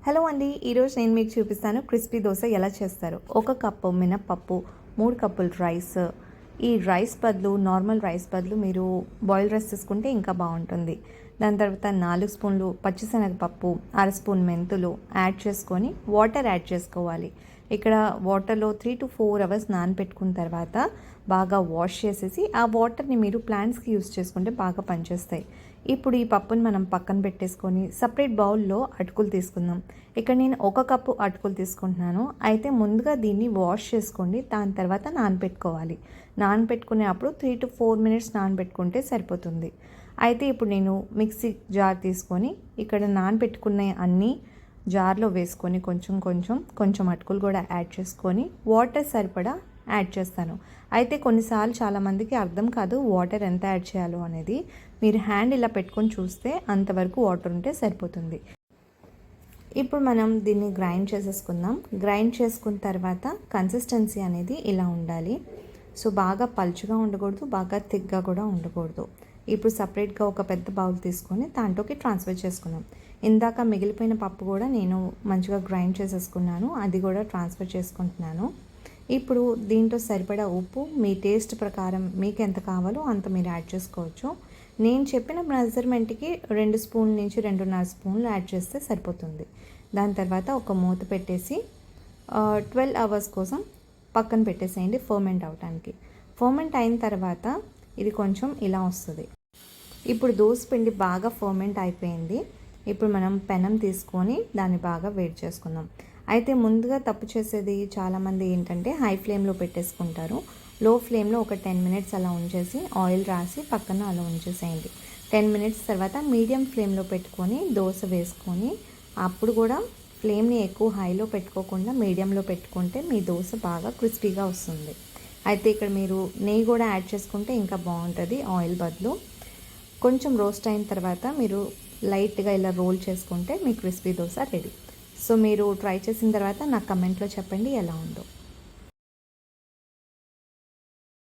Hello అండి, ఈరోజు నేను మీకు చూపిస్తాను క్రిస్పీ దోశ ఎలా చేస్తారు. 1 కప్పు మినప్పప్పు, 3 కప్పులు రైస్. ఈ రైస్ బదులు నార్మల్ రైస్ బదులు మీరు బాయిల్డ్ రైస్ తీసుకుంటే ఇంకా బాగుంటుంది. దాని తర్వాత 4 స్పూన్లు పచ్చిశనగపప్పు, 1/2 స్పూన్ మెంతులు యాడ్ చేసుకొని వాటర్ యాడ్ చేసుకోవాలి. ఇక్కడ వాటర్లో 3 to 4 అవర్స్ నానబెట్టుకున్న తర్వాత బాగా వాష్ చేసేసి ఆ వాటర్ని మీరు ప్లాంట్స్కి యూస్ చేసుకుంటే బాగా పనిచేస్తాయి. ఇప్పుడు ఈ పప్పుని మనం పక్కన పెట్టేసుకొని సపరేట్ బౌల్లో అటుకులు తీసుకుందాం. ఇక్కడ నేను 1 కప్పు అటుకులు తీసుకుంటున్నాను. అయితే ముందుగా దీన్ని వాష్ చేసుకోండి, దాని తర్వాత నానబెట్టుకోవాలి. నానబెట్టుకునే అప్పుడు 3 to 4 మినిట్స్ నానబెట్టుకుంటే సరిపోతుంది. అయితే ఇప్పుడు నేను మిక్సీ జార్ తీసుకొని ఇక్కడ నానబెట్టుకునే అన్నీ జార్లో వేసుకొని కొంచెం అటుకులు కూడా యాడ్ చేసుకొని వాటర్ సరిపడా యాడ్ చేస్తాను. అయితే కొన్నిసార్లు చాలామందికి అర్థం కాదు వాటర్ ఎంత యాడ్ చేయాలో అనేది. మీరు హ్యాండ్ ఇలా పెట్టుకొని చూస్తే అంతవరకు వాటర్ ఉంటే సరిపోతుంది. ఇప్పుడు మనం దీన్ని గ్రైండ్ చేసేసుకుందాం. గ్రైండ్ చేసుకున్న తర్వాత కన్సిస్టెన్సీ అనేది ఇలా ఉండాలి. సో బాగా పలుచగా ఉండకూడదు, బాగా థిక్గా కూడా ఉండకూడదు. ఇప్పుడు సపరేట్గా ఒక పెద్ద బౌల్ తీసుకొని దాంట్లోకి ట్రాన్స్ఫర్ చేసుకున్నాం. ఇందాక మిగిలిపోయిన పప్పు కూడా నేను మంచిగా గ్రైండ్ చేసేసుకున్నాను, అది కూడా ట్రాన్స్ఫర్ చేసుకుంటున్నాను. ఇప్పుడు దీంట్లో సరిపడా ఉప్పు మీ టేస్ట్ ప్రకారం మీకు ఎంత కావాలో అంత మీరు యాడ్ చేసుకోవచ్చు. నేను చెప్పిన మెజర్మెంట్కి 2 స్పూన్ల నుంచి 2.5 స్పూన్లు యాడ్ చేస్తే సరిపోతుంది. దాని తర్వాత ఒక మూత పెట్టేసి 12 అవర్స్ కోసం పక్కన పెట్టేసేయండి ఫర్మెంట్ అవడానికి. ఫర్మెంట్ అయిన తర్వాత ఇది కొంచెం ఇలా వస్తుంది. ఇప్పుడు దోసపిండి బాగా ఫర్మెంట్ అయిపోయింది. ఇప్పుడు మనం పెనం తీసుకొని దాన్ని బాగా వేడి చేసుకుందాం. అయితే ముందుగా తప్పు చేసేది చాలామంది ఏంటంటే హై ఫ్లేమ్లో పెట్టేసుకుంటారు. లో ఫ్లేమ్లో ఒక 10 మినిట్స్ అలా ఉంచేసి ఆయిల్ రాసి పక్కన అలా ఉంచేసేయండి. 10 మినిట్స్ తర్వాత మీడియం ఫ్లేమ్లో పెట్టుకొని దోశ వేసుకొని అప్పుడు కూడా ఫ్లేమ్ని ఎక్కువ హైలో పెట్టుకోకుండా మీడియంలో పెట్టుకుంటే మీ దోశ బాగా క్రిస్పీగా వస్తుంది. అయితే ఇక్కడ మీరు నెయ్యి కూడా యాడ్ చేసుకుంటే ఇంకా బాగుంటుంది ఆయిల్ బదులు. కొంచెం రోస్ట్ అయిన తర్వాత మీరు లైట్గా ఇలా రోల్ చేసుకుంటే మీ క్రిస్పీ దోశ రెడీ. సో మీరు ట్రై చేసిన తర్వాత నాకు కమెంట్లో చెప్పండి ఎలా ఉందో.